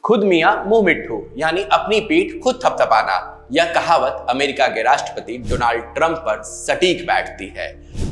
खुद मियां मुंह मिट्ठू यानी अपनी पीठ खुद थपथपाना, यह कहावत अमेरिका के राष्ट्रपति डोनाल्ड ट्रंप पर सटीक बैठती है।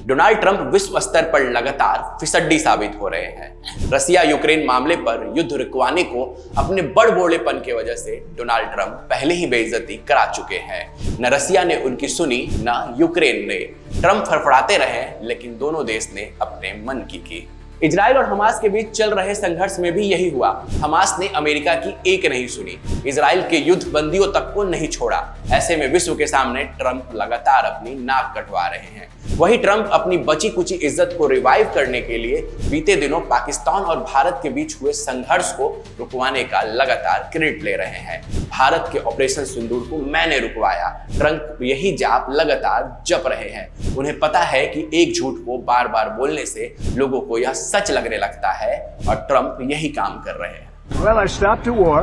डोनाल्ड ट्रंप विश्व स्तर पर लगातार फिसड्डी साबित हो रहे हैं। रसिया यूक्रेन मामले पर युद्ध रुकवाने को अपने बड़बोलेपन की वजह से डोनाल्ड ट्रंप पहले ही बेइज्जती करा चुके हैं। न रसिया ने उनकी सुनी, न यूक्रेन ने। ट्रंप फड़फड़ाते रहे, लेकिन दोनों देश ने अपने मन की। इजराइल और हमास के बीच चल रहे संघर्ष में भी यही हुआ। हमास ने अमेरिका की एक नहीं सुनी, इजराइल के युद्ध बंदियों तक को नहीं छोड़ा। ऐसे में विश्व के सामने ट्रंप लगातार अपनी नाक कटवा रहे हैं। वही ट्रंप अपनी बची कुची इज्जत को रिवाइव करने के लिए बीते दिनों पाकिस्तान और भारत के बीच हुए संघर्ष को रुकवाने का लगातार क्रेडिट ले रहे हैं। भारत के ऑपरेशन सिंदूर को मैंने रुकवाया, ट्रंप यही जाप लगातार जप रहे हैं। उन्हें पता है कि एक झूठ को बार बार बोलने से लोगों को यह सच लगने लगता है और ट्रंप यही काम कर रहे हैं। Well, I stopped a war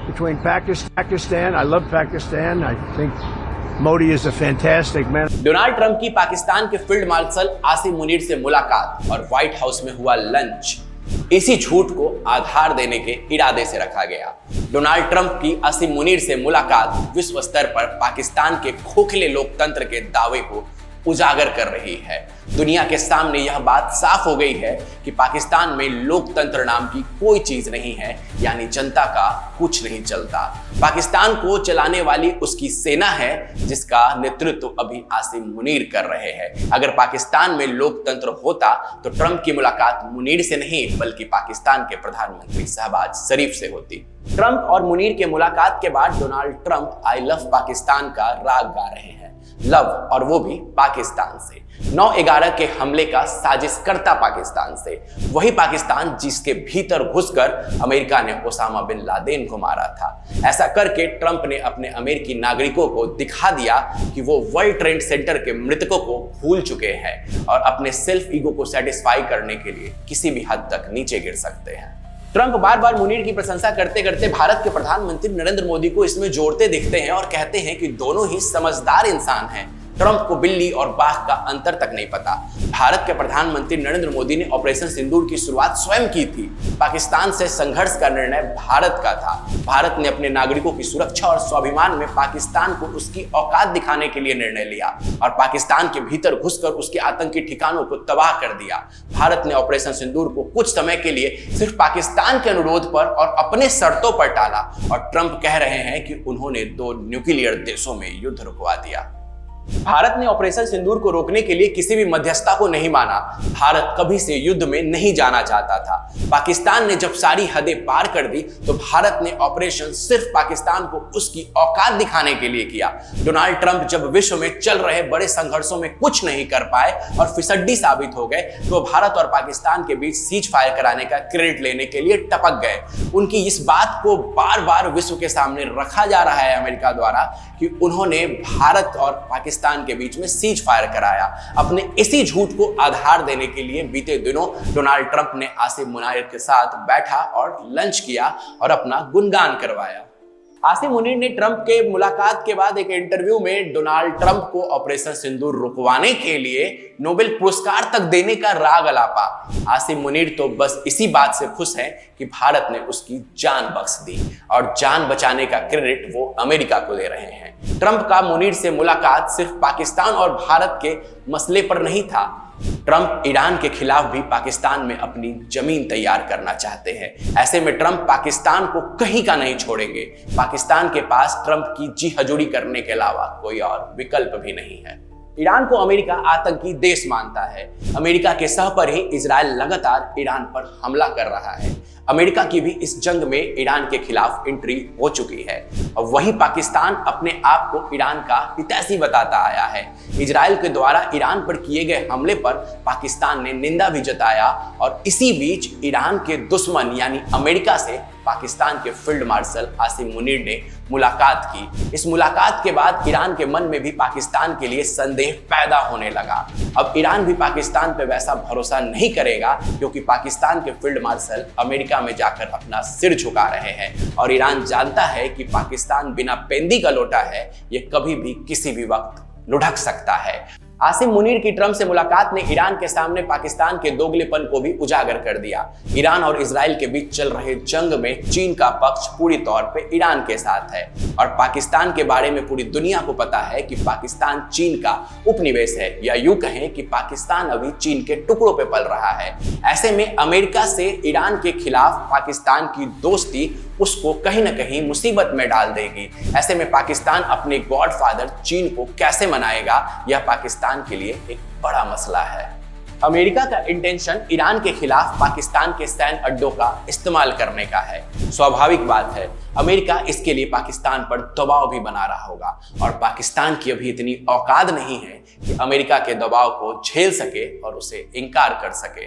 between Pakistan. I love Pakistan. I think Modi is a fantastic man. Donald Trump की पाकिस्तान के फील्ड मार्शल आसिम मुनीर से मुलाकात और व्हाइट हाउस में हुआ लंच, इसी झूठ को आधार देने के इरादे से रखा गया। डोनाल्ड ट्रंप की आसिम मुनीर से मुलाकात विश्व स्तर पर पाकिस्तान के खोखले लोकतंत्र के दावे को उजागर कर रही है। दुनिया के सामने यह बात साफ हो गई है कि पाकिस्तान में लोकतंत्र नाम की कोई चीज नहीं है, यानी जनता का कुछ नहीं चलता। पाकिस्तान को चलाने वाली उसकी सेना है, जिसका नेतृत्व अभी आसिम मुनीर कर रहे हैं। अगर पाकिस्तान में लोकतंत्र होता तो ट्रंप की मुलाकात मुनीर से नहीं बल्कि पाकिस्तान के प्रधानमंत्री शहबाज शरीफ से होती। ट्रंप और मुनीर के मुलाकात के बाद Donald Trump I love Pakistan का राग गा रहे हैं। लव, और वो भी पाकिस्तान से। 9/11 के हमले का साजिश करता पाकिस्तान से, वही पाकिस्तान जिसके भीतर घुसकर अमेरिका ने ओसामा बिन लादेन को मारा था। ऐसा करके ट्रंप ने अपने अमेरिकी नागरिकों को दिखा दिया कि वो वर्ल्ड ट्रेड सेंटर के मृतकों को भूल चुके हैं और अपने सेल्फ ईगो को सेटिस्फाई करने के लिए किसी भी हद तक नीचे गिर सकते हैं। ट्रंप बार बार मुनीर की प्रशंसा करते करते भारत के प्रधानमंत्री नरेंद्र मोदी को इसमें जोड़ते दिखते हैं और कहते हैं कि दोनों ही समझदार इंसान हैं। ट्रंप को बिल्ली और बाघ का अंतर तक नहीं पता। भारत के प्रधानमंत्री नरेंद्र मोदी ने ऑपरेशन सिंदूर की शुरुआत स्वयं की थी। पाकिस्तान से संघर्ष का निर्णय भारत का था। भारत ने अपने नागरिकों की सुरक्षा और स्वाभिमान में पाकिस्तान को उसकी औकात दिखाने के लिए निर्णय लिया और पाकिस्तान के भीतर घुसकर उसके आतंकी ठिकानों को तबाह कर दिया। भारत ने ऑपरेशन सिंदूर को कुछ समय के लिए सिर्फ पाकिस्तान के अनुरोध पर और अपने शर्तों पर टाला और ट्रंप कह रहे हैं कि उन्होंने 2 न्यूक्लियर देशों में युद्ध रुकवा दिया। भारत ने ऑपरेशन सिंदूर को रोकने के लिए किसी भी मध्यस्थता को नहीं माना। भारत कभी से युद्ध में नहीं जाना चाहता था। पाकिस्तान ने जब सारी हदें पार कर दी तो भारत ने ऑपरेशन सिर्फ पाकिस्तान को उसकी औकात दिखाने के लिए किया। डोनाल्ड ट्रंप जब विश्व में चल रहे बड़े संघर्षों में कुछ नहीं कर पाए और फिसड्डी साबित हो गए तो भारत और पाकिस्तान के बीच सीज फायर कराने का क्रेडिट लेने के लिए टपक गए। उनकी इस बात को बार बार विश्व के सामने रखा जा रहा है अमेरिका द्वारा कि उन्होंने भारत और पाकिस्तान के बीच में सीज फायर कराया। अपने इसी झूठ को आधार देने के लिए बीते दिनों डोनाल्ड ट्रंप ने आसिम मुनीर के साथ बैठा और लंच किया और अपना गुणगान करवाया। आसिम मुनीर ने ट्रंप के मुलाकात के बाद एक इंटरव्यू में डोनाल्ड ट्रंप को ऑपरेशन सिंदूर रुकवाने के लिए नोबेल पुरस्कार तक देने का राग अलापा। आसिम मुनीर तो बस इसी बात से खुश हैं कि भारत ने उसकी जान बख्श दी और जान बचाने का क्रेडिट वो अमेरिका को दे रहे हैं। ट्रंप का मुनीर से मुलाकात सिर्फ पाकिस्तान और भारत के मसले पर नहीं था। ट्रंप ईरान के खिलाफ भी पाकिस्तान में अपनी जमीन तैयार करना चाहते हैं। ऐसे में ट्रंप पाकिस्तान को कहीं का नहीं छोड़ेंगे। पाकिस्तान के पास ट्रंप की जी हजूरी करने के अलावा कोई और विकल्प भी नहीं है। ईरान को अमेरिका आतंकी देश मानता है। अमेरिका के सह पर ही इजराइल लगातार ईरान पर हमला कर रहा है। अमेरिका की भी इस जंग में ईरान के खिलाफ एंट्री हो चुकी है और वही पाकिस्तान अपने आप को ईरान का हितैषी बताता आया है। इजराइल के द्वारा ईरान पर किए गए हमले पर पाकिस्तान ने निंदा भी जताया और इसी बीच ईरान के दुश्मन यानी अमेरिका से पाकिस्तान के फील्ड मार्शल आसिम मुनीर ने मुलाकात की। इस मुलाकात के बाद ईरान के मन में भी पाकिस्तान के लिए संदेह पैदा होने लगा। अब ईरान भी पाकिस्तान पे वैसा भरोसा नहीं करेगा क्योंकि पाकिस्तान के फील्ड मार्शल अमेरिका में जाकर अपना सिर झुका रहे हैं और ईरान जानता है कि पाकिस्तान बिना पेंदी का लोटा है, ये कभी भी किसी भी वक्त लुढ़क सकता है। आसिम मुनीर की ट्रंप से मुलाकात ने ईरान के सामने पाकिस्तान के दोगलेपन को भी उजागर कर दिया। ईरान और इजराइल के बीच चल रहे जंग में चीन का पक्ष पूरी तौर पे ईरान के साथ है और पाकिस्तान के बारे में पूरी दुनिया को पता है कि पाकिस्तान चीन का उपनिवेश है, या यूं कहें कि पाकिस्तान अभी चीन के टुकड़ों पे पल रहा है। ऐसे में अमेरिका से ईरान के खिलाफ पाकिस्तान की दोस्ती उसको कहीं ना कहीं मुसीबत में डाल देगी। ऐसे में पाकिस्तान अपने गॉडफादर चीन को कैसे मनाएगा, यह पाकिस्तान के लिए एक बड़ा मसला है। अमेरिका का इंटेंशन ईरान के खिलाफ पाकिस्तान के सैन्य अड्डों का इस्तेमाल करने का है। स्वाभाविक बात है, अमेरिका इसके लिए पाकिस्तान पर दबाव भी बना रहा होगा और पाकिस्तान की अभी इतनी औकात नहीं है कि अमेरिका के दबाव को झेल सके और उसे इनकार कर सके।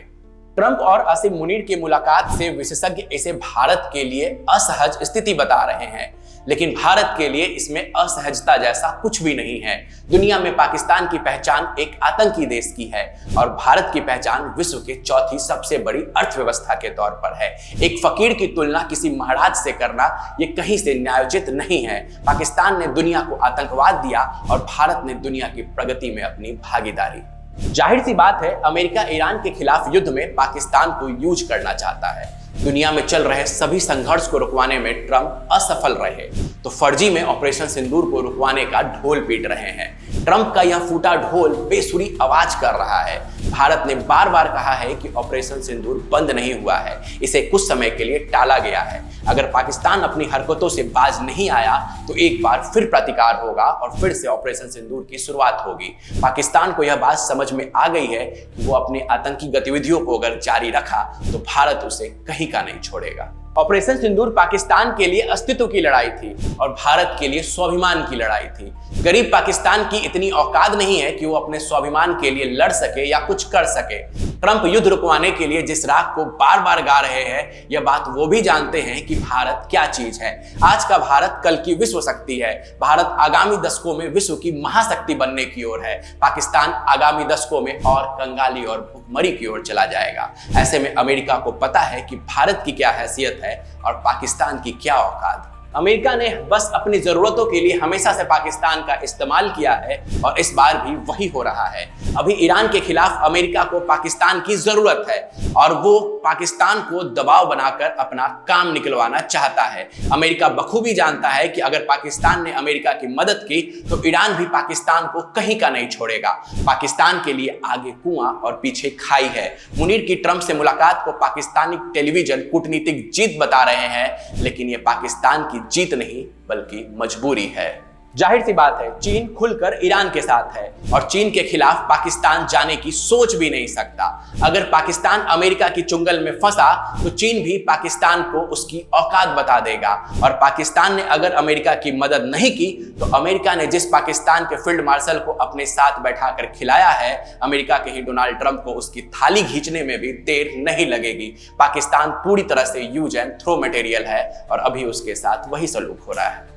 ट्रंप और आसिम मुनीर की मुलाकात से विशेषज्ञ इसे भारत के लिए असहज स्थिति बता रहे हैं, लेकिन भारत के लिए इसमें असहजता जैसा कुछ भी नहीं है। दुनिया में पाकिस्तान की पहचान एक आतंकी देश की है और भारत की पहचान विश्व के चौथी सबसे बड़ी अर्थव्यवस्था के तौर पर है। एक फकीर की तुलना किसी महाराज से करना ये कहीं से न्यायोचित नहीं है। पाकिस्तान ने दुनिया को आतंकवाद दिया और भारत ने दुनिया की प्रगति में अपनी भागीदारी। जाहिर सी बात है, अमेरिका ईरान के खिलाफ युद्ध में पाकिस्तान को यूज करना चाहता है। दुनिया में चल रहे सभी संघर्ष को रुकवाने में ट्रंप असफल रहे तो फर्जी में ऑपरेशन सिंदूर को रुकवाने का ढोल पीट रहे हैं। ट्रंप का यह फूटा ढोल बेसुरी आवाज कर रहा है। भारत ने बार बार कहा है कि ऑपरेशन सिंदूर बंद नहीं हुआ है, इसे कुछ समय के लिए टाला गया है। अगर पाकिस्तान अपनी हरकतों से बाज नहीं आया तो एक बार फिर प्रतिकार होगा और फिर से ऑपरेशन सिंदूर की शुरुआत होगी। पाकिस्तान को यह बात समझ में आ गई है कि वो अपनी आतंकी गतिविधियों को अगर जारी रखा तो भारत उसे कहीं का नहीं छोड़ेगा। ऑपरेशन सिंदूर पाकिस्तान के लिए अस्तित्व की लड़ाई थी और भारत के लिए स्वाभिमान की लड़ाई थी। गरीब पाकिस्तान की इतनी औकात नहीं है कि वो अपने स्वाभिमान के लिए लड़ सके या कुछ कर सके। ट्रंप युद्ध रुकवाने के लिए जिस राग को बार बार गा रहे हैं, यह बात वो भी जानते हैं कि भारत क्या चीज है। आज का भारत कल की विश्व शक्ति है। भारत आगामी दशकों में विश्व की महाशक्ति बनने की ओर है। पाकिस्तान आगामी दशकों में और कंगाली और भुखमरी की ओर चला जाएगा। ऐसे में अमेरिका को पता है कि भारत की क्या हैसियत है और पाकिस्तान की क्या औकात। अमेरिका ने बस अपनी जरूरतों के लिए हमेशा से पाकिस्तान का इस्तेमाल किया है और इस बार भी वही हो रहा है। अभी ईरान के खिलाफ अमेरिका को पाकिस्तान की जरूरत है और वो पाकिस्तान को दबाव बनाकर अपना काम निकलवाना चाहता है। अमेरिका बखूबी जानता है कि अगर पाकिस्तान ने अमेरिका की मदद की तो ईरान भी पाकिस्तान को कहीं का नहीं छोड़ेगा। पाकिस्तान के लिए आगे कुआं और पीछे खाई है। मुनीर की ट्रंप से मुलाकात को पाकिस्तानी टेलीविजन कूटनीतिक जीत बता रहे हैं, लेकिन ये पाकिस्तान की जीत नहीं बल्कि मजबूरी है। जाहिर सी बात है, चीन खुलकर ईरान के साथ है और चीन के खिलाफ पाकिस्तान जाने की सोच भी नहीं सकता। अगर पाकिस्तान अमेरिका की चुंगल में फंसा तो चीन भी पाकिस्तान को उसकी औकात बता देगा और पाकिस्तान ने अगर अमेरिका की मदद नहीं की तो अमेरिका ने जिस पाकिस्तान के फील्ड मार्शल को अपने साथ बैठाकर खिलाया है, अमेरिका के ही डोनाल्ड ट्रंप को उसकी थाली खींचने में भी देर नहीं लगेगी। पाकिस्तान पूरी तरह से यूज एंड थ्रो मटेरियल है और अभी उसके साथ वही सलूक हो रहा है।